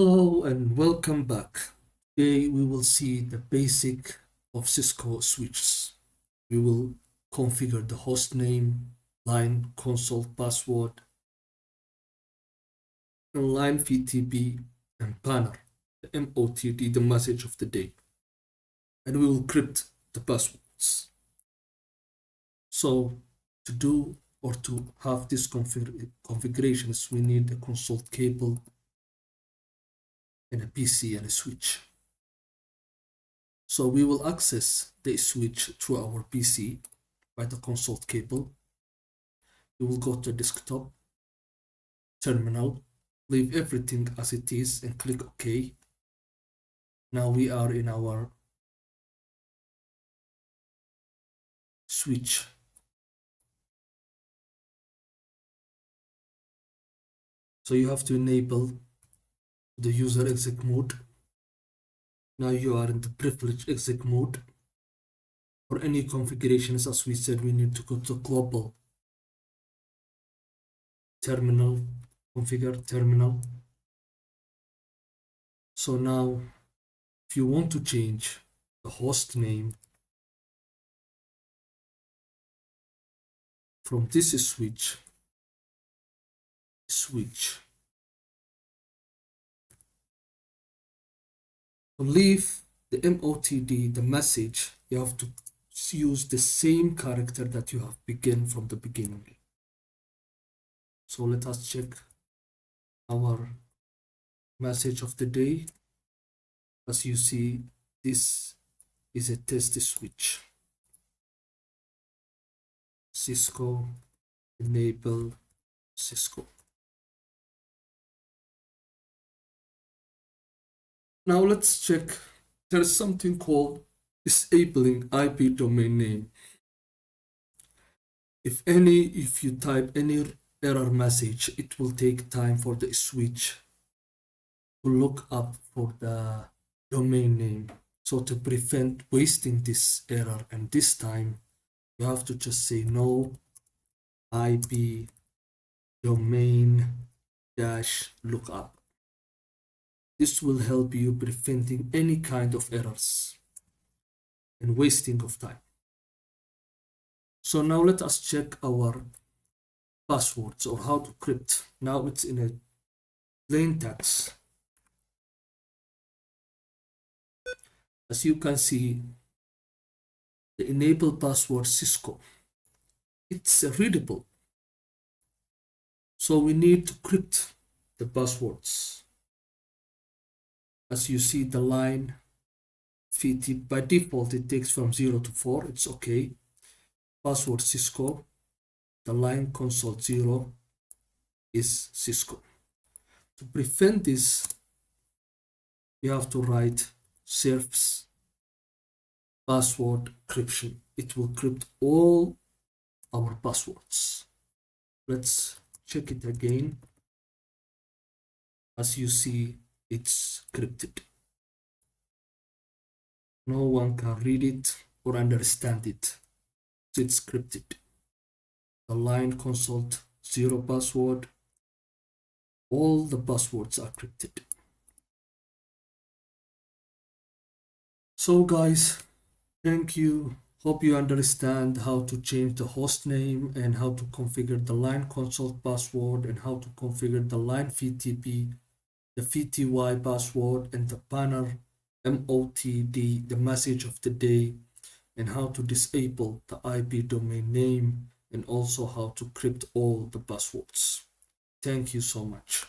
Hello and welcome back. Today we will see the basic of Cisco switches. We will configure the host name, line console password, and line VTP and banner, the MOTD, the message of the day. And we will crypt the passwords. So to do or to have this configurations, we need a console cable and a PC and a switch. So we will access the switch through our PC by the console cable. We will go to desktop, terminal, leave everything as it is and click OK. Now we are in our switch. So you have to enable the User EXEC mode. Now you are in the Privileged EXEC mode. For any configurations, as we said, we need to go to global terminal, configure terminal. So now if you want to change the host name from this switch, to leave the MOTD, the message, you have to use the same character that you have begun from the beginning. So let us check our message of the day. As you see, this is a test switch. Cisco, enable Cisco. Now let's check. There's something called disabling IP domain name. If you type any error message, it will take time for the switch to look up for the domain name. So to prevent wasting this error and this time, you have to just say no IP domain dash lookup. This will help you preventing any kind of errors and wasting of time. So now let us check our passwords or how to crypt. Now it's in a plain text. As you can see, the enable password Cisco, it's readable. So we need to crypt the passwords. As you see, the line VT by default it takes from 0 to 4. It's okay. Password Cisco, the line console 0 is Cisco. To prevent this, you have to write serves password encryption. It will crypt all our passwords. Let's check it again. As you see, it's crypted. No one can read it or understand it. So it's crypted. The line console 0 password. All the passwords are crypted. So guys, thank you. Hope you understand how to change the host name and how to configure the line console password and how to configure the line VTP, the VTY password and the banner MOTD, the message of the day, and how to disable the IP domain name and also how to crypt all the passwords. Thank you so much.